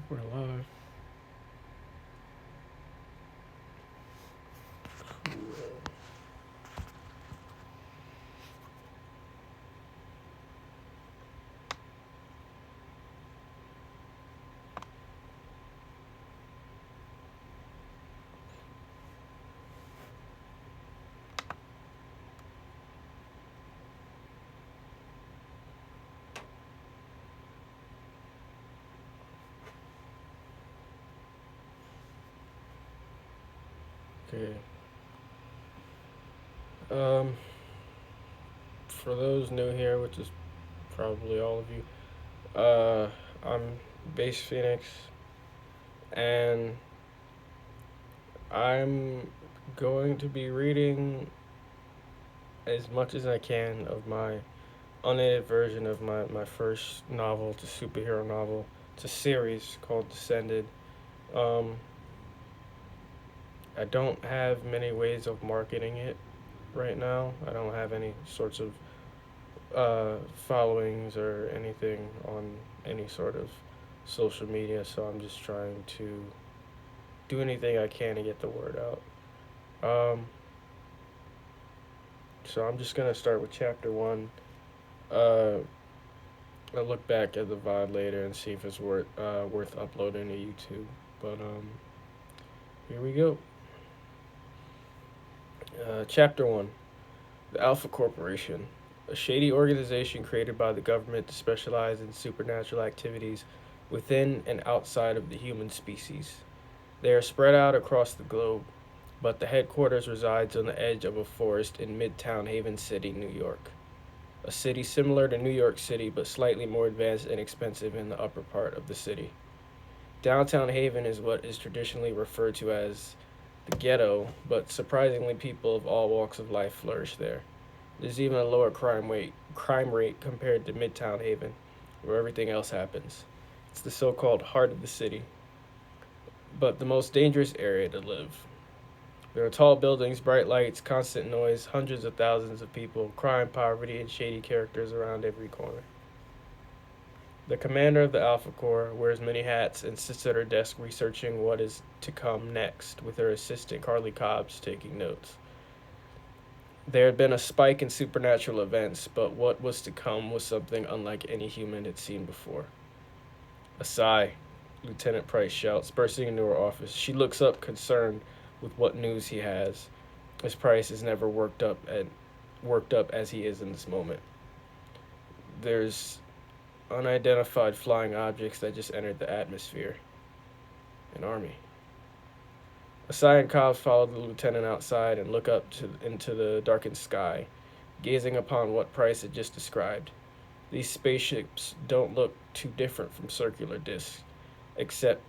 We're live. Okay. Um, for those new here, which is probably all of you, I'm Base Phoenix, and I'm going to be reading as much as I can of my unedited version of my first novel. It's a superhero novel. It's a series called Descended. Um, I don't have many ways of marketing it right now. I don't have any sorts of followings or anything on any sort of social media, so I'm just trying to do anything I can to get the word out. Um, so I'm just gonna start with chapter one. Uh, I'll look back at the VOD later and see if it's worth uploading to YouTube. But here we go. Chapter one: The Alpha Corporation, a shady organization created by the government to specialize in supernatural activities within and outside of the human species. They are spread out across the globe, but the headquarters resides on the edge of a forest in Midtown Haven City, New York. A city similar to New York City, but slightly more advanced and expensive in the upper part of the city. Downtown Haven is what is traditionally referred to as the ghetto, but surprisingly, people of all walks of life flourish there. There's even a lower crime rate compared to Midtown Haven, where everything else happens. It's the so-called heart of the city, but the most dangerous area to live. There are tall buildings, bright lights, constant noise, hundreds of thousands of people, crime, poverty, and shady characters around every corner. The commander of the Alpha Corps wears many hats and sits at her desk researching what is to come next, with her assistant Carly Cobbs taking notes. There had been a spike in supernatural events, but what was to come was something unlike any human had seen before. A sigh, Lieutenant Price shouts, bursting into her office. She looks up, concerned with what news he has. His Price is never worked up as he is in this moment. There's unidentified flying objects that just entered the atmosphere. An army. Asai and Cobbs follow the lieutenant outside and look into the darkened sky, gazing upon what Price had just described. These spaceships don't look too different from circular discs, except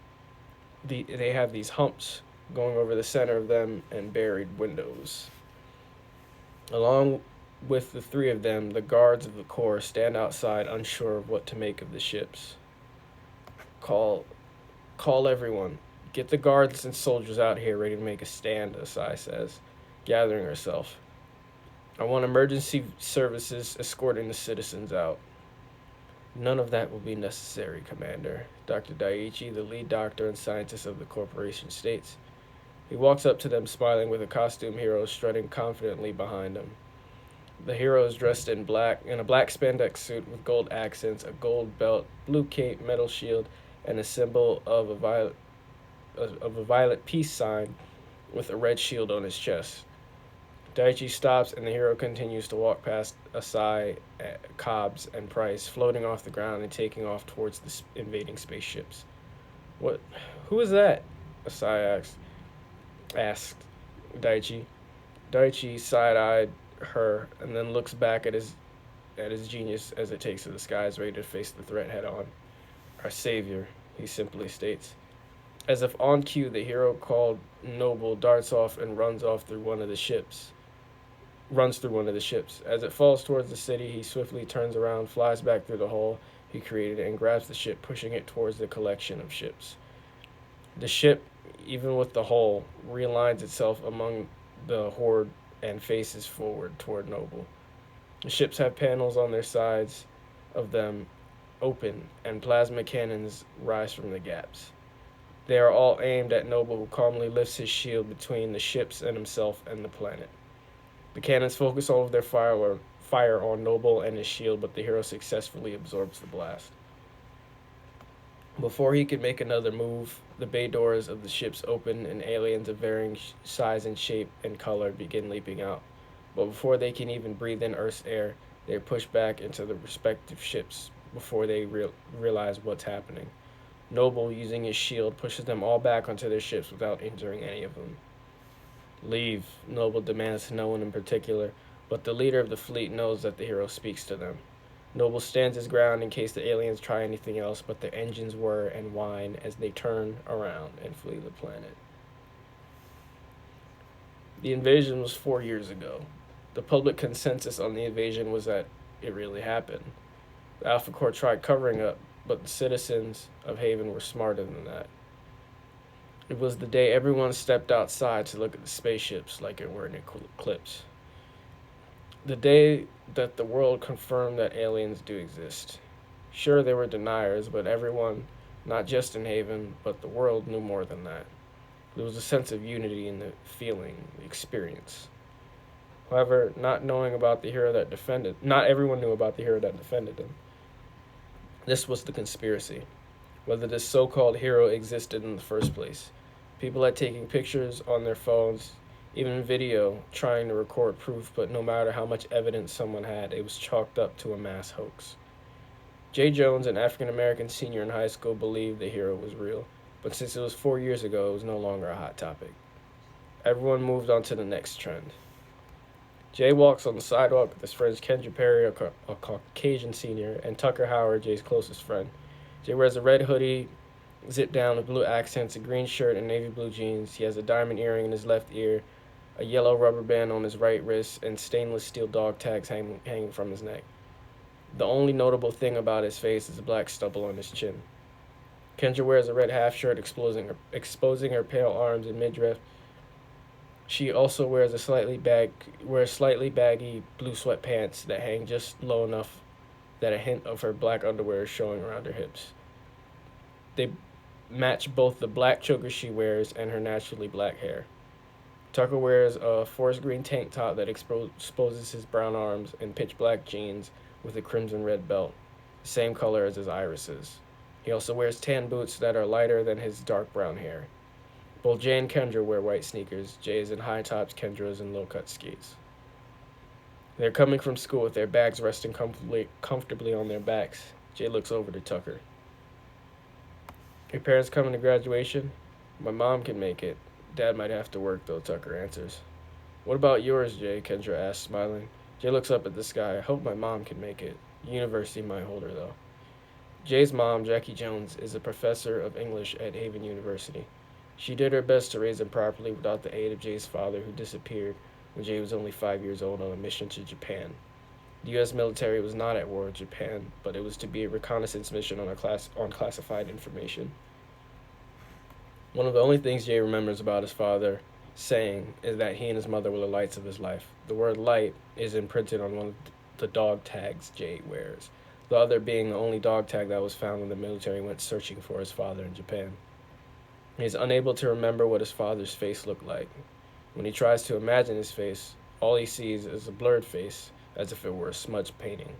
they have these humps going over the center of them and buried windows. Along with the three of them, the guards of the Corps stand outside, unsure of what to make of the ships. Call, call everyone. Get the guards and soldiers out here ready to make a stand, Asai says, gathering herself. I want emergency services escorting the citizens out. None of that will be necessary, Commander, Dr. Daiichi, the lead doctor and scientist of the corporation, states. He walks up to them, smiling, with a costume hero strutting confidently behind him. The hero is dressed in a black spandex suit with gold accents, a gold belt, blue cape, metal shield, and a symbol of a violet peace sign with a red shield on his chest. Daiichi stops, and the hero continues to walk past Asai, Cobbs, and Price, floating off the ground and taking off towards the invading spaceships. What? Who is that? Asai asked Daiichi. Daiichi side-eyed her and then looks back at his genius as it takes to the skies, ready to face the threat head on. Our savior, he simply states. As if on cue, the hero called Noble darts off and runs through one of the ships. As it falls towards the city, he swiftly turns around, flies back through the hole he created, and grabs the ship, pushing it towards the collection of ships. The ship, even with the hole, realigns itself among the horde and faces forward toward Noble. The ships have panels on their sides of them open, and plasma cannons rise from the gaps. They are all aimed at Noble, who calmly lifts his shield between the ships and himself and the planet. The cannons focus all of their fire on Noble and his shield, but the hero successfully absorbs the blast. Before he can make another move, the bay doors of the ships open and aliens of varying size and shape and color begin leaping out. But before they can even breathe in Earth's air, they are pushed back into their respective ships before they realize what's happening. Noble, using his shield, pushes them all back onto their ships without injuring any of them. Leave, Noble demands to no one in particular, but the leader of the fleet knows that the hero speaks to them. Noble stands his ground in case the aliens try anything else, but their engines whir and whine as they turn around and flee the planet. The invasion was 4 years ago. The public consensus on the invasion was that it really happened. The Alpha Corps tried covering up, but the citizens of Haven were smarter than that. It was the day everyone stepped outside to look at the spaceships like it were an eclipse. The day that the world confirmed that aliens do exist. Sure, there were deniers, but everyone, not just in Haven, but the world, knew more than that. There was a sense of unity in the feeling, the experience. However, not everyone knew about the hero that defended them. This was the conspiracy. Whether this so-called hero existed in the first place. People had taken pictures on their phones, even video, trying to record proof, but no matter how much evidence someone had, it was chalked up to a mass hoax. Jay Jones, an African-American senior in high school, believed the hero was real, but since it was 4 years ago, it was no longer a hot topic. Everyone moved on to the next trend. Jay walks on the sidewalk with his friends Kendra Perry, a Caucasian senior, and Tucker Howard, Jay's closest friend. Jay wears a red hoodie, zip down with blue accents, a green shirt, and navy blue jeans. He has a diamond earring in his left ear, a yellow rubber band on his right wrist, and stainless steel dog tags hanging from his neck. The only notable thing about his face is a black stubble on his chin. Kendra wears a red half shirt exposing her pale arms and midriff. She also wears slightly baggy blue sweatpants that hang just low enough that a hint of her black underwear is showing around her hips. They match both the black choker she wears and her naturally black hair. Tucker wears a forest green tank top that exposes his brown arms and pitch black jeans with a crimson red belt, the same color as his irises. He also wears tan boots that are lighter than his dark brown hair. Both Jay and Kendra wear white sneakers. Jay is in high tops, Kendra is in low-cut skates. They're coming from school with their bags resting comfortably on their backs. Jay looks over to Tucker. Your parents coming to graduation? My mom can make it. Dad might have to work, though, Tucker answers. What about yours, Jay? Kendra asks, smiling. Jay looks up at the sky. I hope my mom can make it. University might hold her, though. Jay's mom, Jackie Jones, is a professor of English at Haven University. She did her best to raise him properly without the aid of Jay's father, who disappeared when Jay was only 5 years old on a mission to Japan. The U.S. military was not at war with Japan, but it was to be a reconnaissance mission on classified information. One of the only things Jay remembers about his father saying is that he and his mother were the lights of his life. The word light is imprinted on one of the dog tags Jay wears, the other being the only dog tag that was found when the military went searching for his father in Japan. He is unable to remember what his father's face looked like. When he tries to imagine his face, all he sees is a blurred face, as if it were a smudged painting.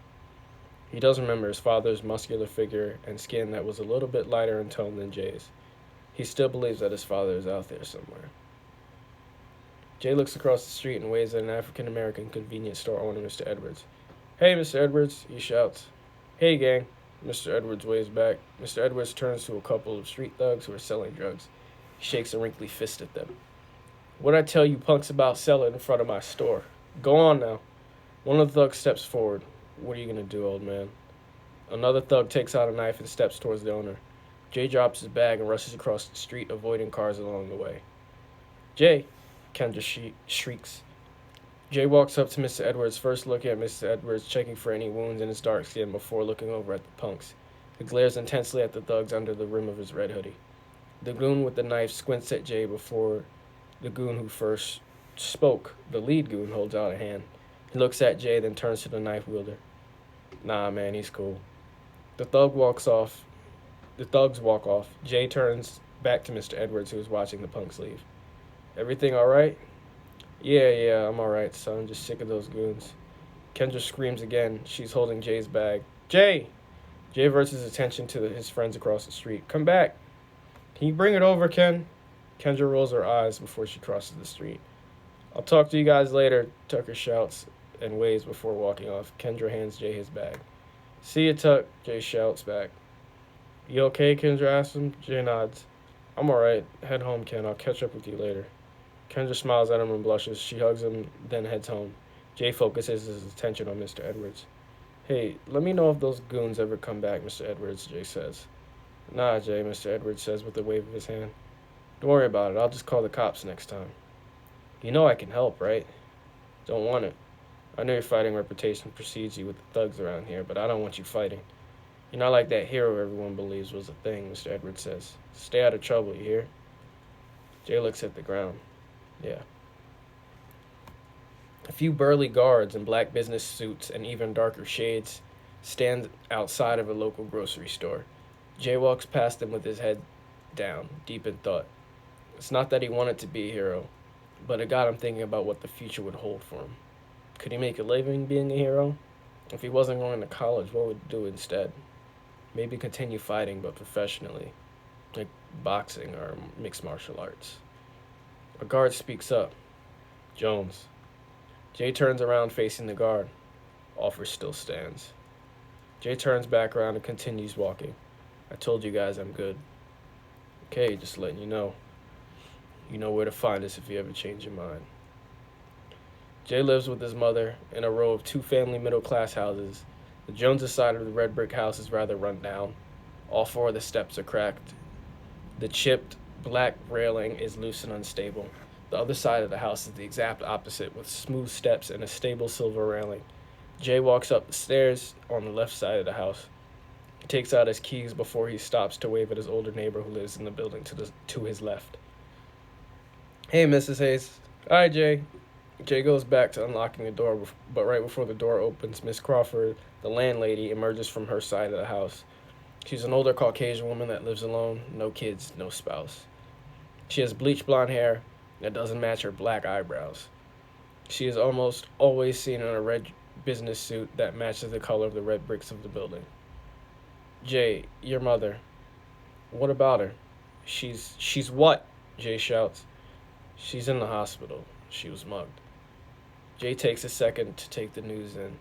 He does remember his father's muscular figure and skin that was a little bit lighter in tone than Jay's. He still believes that his father is out there somewhere. Jay looks across the street and waves at an African-American convenience store owner, Mr. Edwards. Hey, Mr. Edwards, he shouts. Hey, gang. Mr. Edwards waves back. Mr. Edwards turns to a couple of street thugs who are selling drugs. He shakes a wrinkly fist at them. What'd I tell you punks about selling in front of my store? Go on now. One of the thugs steps forward. What are you gonna do, old man? Another thug takes out a knife and steps towards the owner. Jay drops his bag and rushes across the street, avoiding cars along the way. Jay, Kendra shrieks. Jay walks up to Mr. Edwards, first looking at Mr. Edwards, checking for any wounds in his dark skin before looking over at the punks. He glares intensely at the thugs under the rim of his red hoodie. The goon with the knife squints at Jay before the goon who first spoke, the lead goon, holds out a hand. He looks at Jay, then turns to the knife wielder. Nah, man, he's cool. The thug walks off. The thugs walk off. Jay turns back to Mr. Edwards, who is watching the punks leave. Everything all right? Yeah, I'm all right, son. Just sick of those goons. Kendra screams again. She's holding Jay's bag. Jay! Jay averts his attention to his friends across the street. Come back. Can you bring it over, Ken? Kendra rolls her eyes before she crosses the street. I'll talk to you guys later, Tucker shouts and waves before walking off. Kendra hands Jay his bag. See you, Tuck, Jay shouts back. You okay, Kendra asks him. Jay nods. I'm alright. Head home, Ken. I'll catch up with you later. Kendra smiles at him and blushes. She hugs him, then heads home. Jay focuses his attention on Mr. Edwards. Hey, let me know if those goons ever come back, Mr. Edwards, Jay says. Nah, Jay, Mr. Edwards says with a wave of his hand. Don't worry about it. I'll just call the cops next time. You know I can help, right? Don't want it. I know your fighting reputation precedes you with the thugs around here, but I don't want you fighting. You're not like that hero everyone believes was a thing, Mr. Edwards says. Stay out of trouble, you hear? Jay looks at the ground. Yeah. A few burly guards in black business suits and even darker shades stand outside of a local grocery store. Jay walks past them with his head down, deep in thought. It's not that he wanted to be a hero, but it got him thinking about what the future would hold for him. Could he make a living being a hero? If he wasn't going to college, what would he do instead? Maybe continue fighting, but professionally, like boxing or mixed martial arts. A guard speaks up. Jones. Jay turns around facing the guard. Offer still stands. Jay turns back around and continues walking. I told you guys I'm good. Okay, just letting you know. You know where to find us if you ever change your mind. Jay lives with his mother in a row of two-family middle-class houses. The Joneses side of the red brick house is rather run down. All four of the steps are cracked. The chipped black railing is loose and unstable. The other side of the house is the exact opposite, with smooth steps and a stable silver railing. Jay walks up the stairs on the left side of the house. He takes out his keys before he stops to wave at his older neighbor who lives in the building to his left. Hey, Mrs. Hayes. Hi, Jay. Jay goes back to unlocking the door, but right before the door opens, Miss Crawford, the landlady, emerges from her side of the house. She's an older Caucasian woman that lives alone, no kids, no spouse. She has bleached blonde hair that doesn't match her black eyebrows. She is almost always seen in a red business suit that matches the color of the red bricks of the building. Jay, your mother. What about her? She's what? Jay shouts. She's in the hospital. She was mugged. Jay takes a second to take the news in.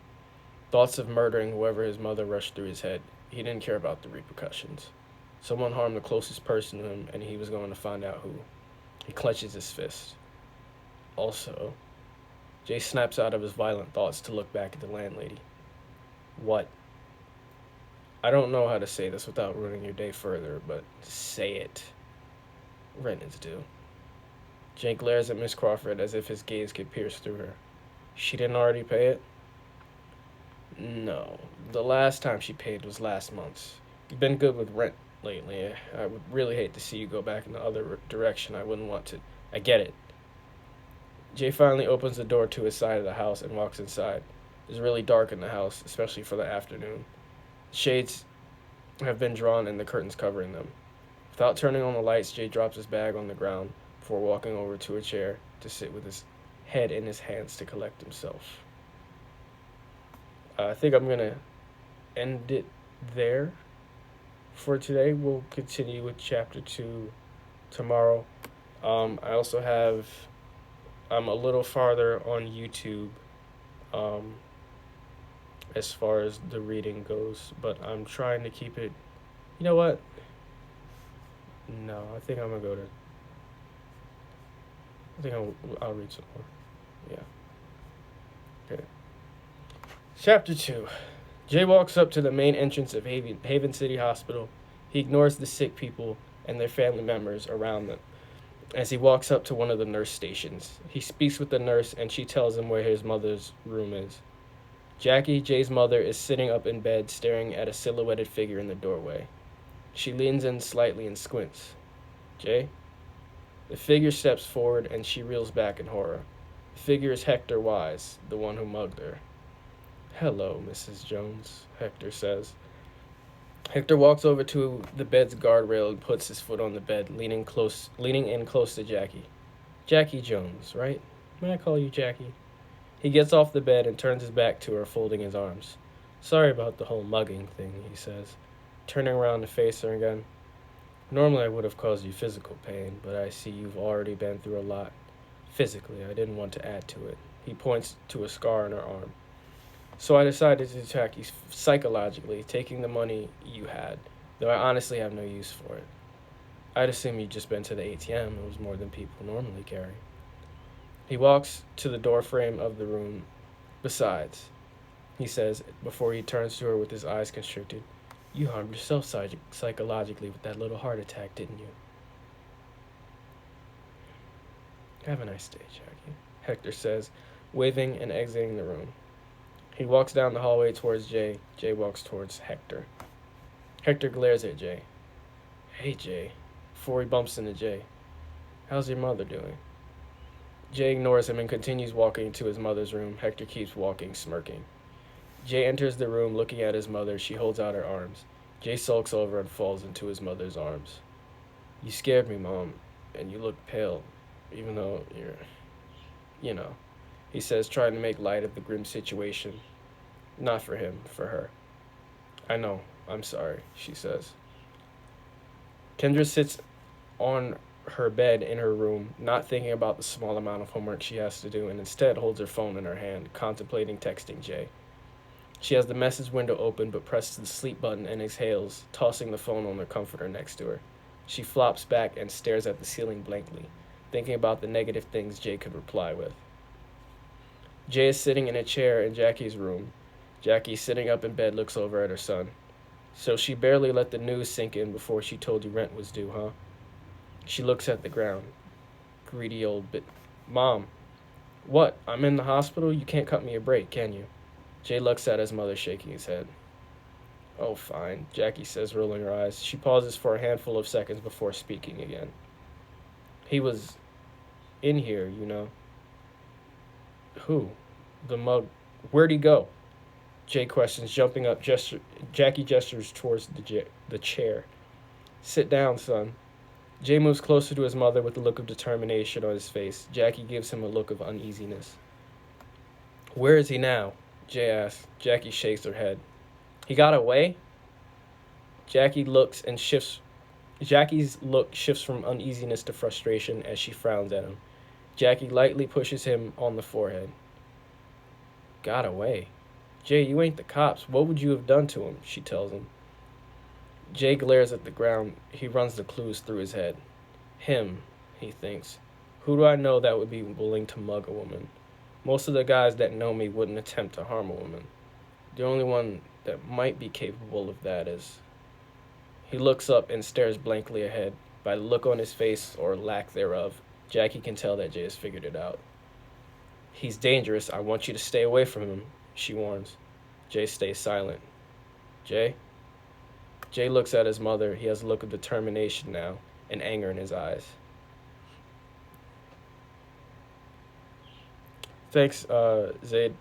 Thoughts of murdering whoever his mother rushed through his head. He didn't care about the repercussions. Someone harmed the closest person to him, and he was going to find out who. He clenches his fist. Also, Jay snaps out of his violent thoughts to look back at the landlady. What? I don't know how to say this without ruining your day further, but say it. Rent is due. Jay glares at Miss Crawford as if his gaze could pierce through her. She didn't already pay it? No. The last time she paid was last month's. You've been good with rent lately. I would really hate to see you go back in the other direction. I wouldn't want to. I get it. Jay finally opens the door to his side of the house and walks inside. It's really dark in the house, especially for the afternoon. Shades have been drawn and the curtains covering them. Without turning on the lights, Jay drops his bag on the ground before walking over to a chair to sit with his head in his hands to collect himself. I think I'm going to end it there for today. We'll continue with chapter 2 tomorrow. I also have, I'm a little farther on YouTube as far as the reading goes, but I'm trying to keep it, you know what? No, I think I'm going to go to, I think I'll read some more. Yeah. Okay. Chapter 2. Jay walks up to the main entrance of Haven City Hospital. He ignores the sick people and their family members around them as he walks up to one of the nurse stations. He speaks with the nurse and she tells him where his mother's room is. Jackie, Jay's mother, is sitting up in bed staring at a silhouetted figure in the doorway. She leans in slightly and squints. Jay? The figure steps forward and she reels back in horror. The figure is Hector Wise, the one who mugged her. Hello, Mrs. Jones, Hector says. Hector walks over to the bed's guardrail and puts his foot on the bed, leaning in close to Jackie. Jackie Jones, right? May I call you Jackie? He gets off the bed and turns his back to her, folding his arms. Sorry about the whole mugging thing, he says, turning around to face her again. Normally I would have caused you physical pain, but I see you've already been through a lot. Physically, I didn't want to add to it. He points to a scar on her arm. So I decided to attack you psychologically, taking the money you had, though I honestly have no use for it. I'd assume you'd just been to the ATM. It was more than people normally carry. He walks to the doorframe of the room. Besides, he says, before he turns to her with his eyes constricted, you harmed yourself psychologically with that little heart attack, didn't you? Have a nice day, Jackie, Hector says, waving and exiting the room. He walks down the hallway towards Jay. Jay walks towards Hector. Hector glares at Jay. Hey, Jay. Before he bumps into Jay. How's your mother doing? Jay ignores him and continues walking to his mother's room. Hector keeps walking, smirking. Jay enters the room looking at his mother. She holds out her arms. Jay sulks over and falls into his mother's arms. You scared me, Mom, and you look pale, even though you know, he says, trying to make light of the grim situation. Not for him, for her. I know, I'm sorry, she says. Kendra sits on her bed in her room, not thinking about the small amount of homework she has to do, and instead holds her phone in her hand, contemplating texting Jay. She has the message window open but presses the sleep button and exhales, tossing the phone on the comforter next to her. She flops back and stares at the ceiling blankly, thinking about the negative things Jay could reply with. Jay is sitting in a chair in Jackie's room. Jackie, sitting up in bed, looks over at her son. So she barely let the news sink in before she told you rent was due, huh? She looks at the ground. Greedy old bit. Mom. What? I'm in the hospital? You can't cut me a break, can you? Jay looks at his mother, shaking his head. Oh, fine, Jackie says, rolling her eyes. She pauses for a handful of seconds before speaking again. He was in here, you know. Who? The mug. Where'd he go? Jay questions, jumping up. Jackie gestures towards the chair. Sit down, son. Jay moves closer to his mother with a look of determination on his face. Jackie gives him a look of uneasiness. Where is he now? Jay asks. Jackie shakes her head. He got away? Jackie's look shifts from uneasiness to frustration as she frowns at him. Jackie lightly pushes him on the forehead. Got away? Jay, you ain't the cops. What would you have done to him? She tells him. Jay glares at the ground. He runs the clues through his head. Him, he thinks. Who do I know that would be willing to mug a woman? Most of the guys that know me wouldn't attempt to harm a woman. The only one that might be capable of that is... He looks up and stares blankly ahead. By the look on his face, or lack thereof, Jackie can tell that Jay has figured it out. He's dangerous. I want you to stay away from him, she warns. Jay stays silent. Jay? Jay looks at his mother. He has a look of determination now, and anger in his eyes. Thanks, Zaid.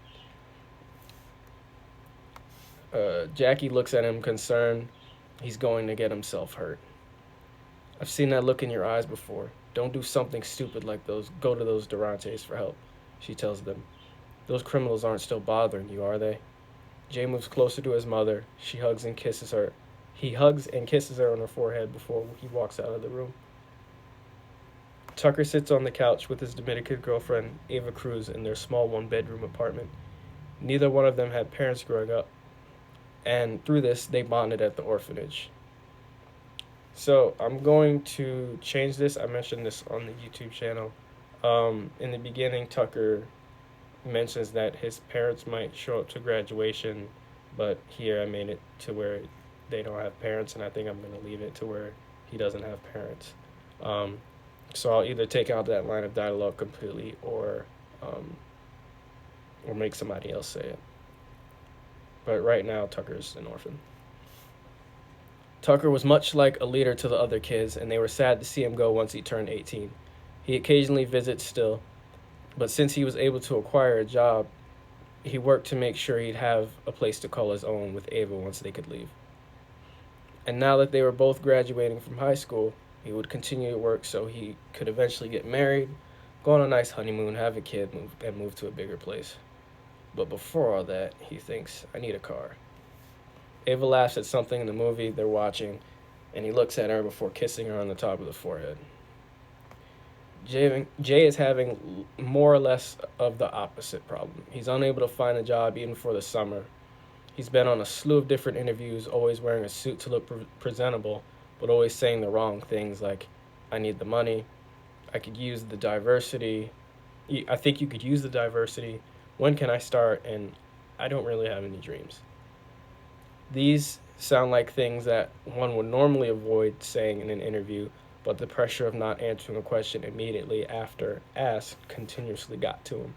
Jackie looks at him concerned. He's going to get himself hurt. I've seen that look in your eyes before. Don't do something stupid like those. Go to those Durantes for help, she tells them. Those criminals aren't still bothering you, are they? Jay moves closer to his mother. He hugs and kisses her on her forehead before he walks out of the room. Tucker sits on the couch with his Dominican girlfriend, Ava Cruz, in their small one-bedroom apartment. Neither one of them had parents growing up, and through this, they bonded at the orphanage. So I'm going to change this. I mentioned this on the YouTube channel. In the beginning, Tucker mentions that his parents might show up to graduation, but here I made it to where they don't have parents, and I think I'm going to leave it to where he doesn't have parents. So I'll either take out that line of dialogue completely or make somebody else say it. But right now, Tucker's an orphan. Tucker was much like a leader to the other kids, and they were sad to see him go once he turned 18. He occasionally visits still, but since he was able to acquire a job, he worked to make sure he'd have a place to call his own with Ava once they could leave. And now that they were both graduating from high school, he would continue to work so he could eventually get married, go on a nice honeymoon, have a kid, and move to a bigger place. But before all that, he thinks, I need a car. Ava laughs at something in the movie they're watching, and he looks at her before kissing her on the top of the forehead. Jay is having more or less of the opposite problem. He's unable to find a job even for the summer. He's been on a slew of different interviews, always wearing a suit to look presentable, but always saying the wrong things like, I need the money, I could use the diversity, I think you could use the diversity, when can I start, and I don't really have any dreams. These sound like things that one would normally avoid saying in an interview, but the pressure of not answering a question immediately after asked continuously got to him.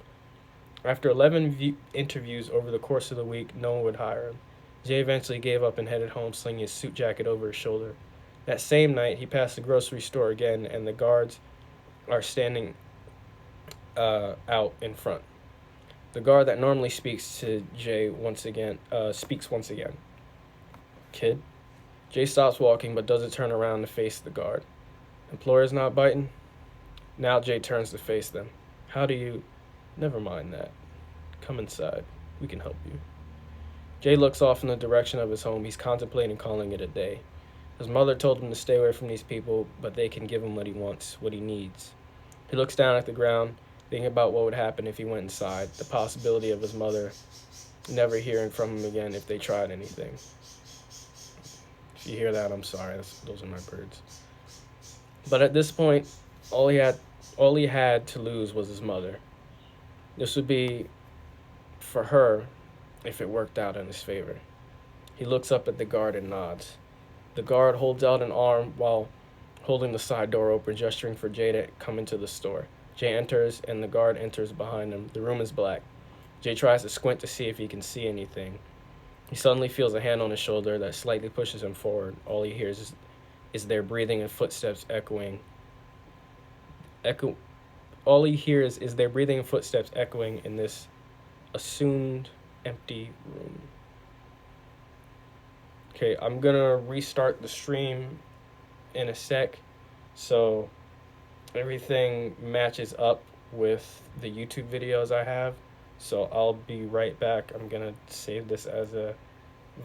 After 11 interviews over the course of the week, no one would hire him. Jay eventually gave up and headed home, slinging his suit jacket over his shoulder. That same night, he passed the grocery store again, and the guards are standing out in front. The guard that normally speaks to Jay speaks once again. Kid? Jay stops walking but doesn't turn around to face the guard. Employer's not biting? Now Jay turns to face them. How do you... Never mind that. Come inside. We can help you. Jay looks off in the direction of his home. He's contemplating calling it a day. His mother told him to stay away from these people, but they can give him what he wants, what he needs. He looks down at the ground, thinking about what would happen if he went inside, the possibility of his mother never hearing from him again if they tried anything. If you hear that, I'm sorry. Those are my birds. But at this point, all he had to lose was his mother. This would be for her if it worked out in his favor. He looks up at the guard and nods. The guard holds out an arm while holding the side door open, gesturing for Jay to come into the store. Jay enters, and the guard enters behind him. The room is black. Jay tries to squint to see if he can see anything. He suddenly feels a hand on his shoulder that slightly pushes him forward. All he hears is their breathing and footsteps echoing. All he hears is their breathing and footsteps echoing in this assumed empty room. Okay, I'm gonna restart the stream in a sec so everything matches up with the YouTube videos I have. So I'll be right back. I'm gonna save this as a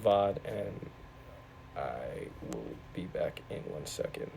VOD and I will be back in 1 second.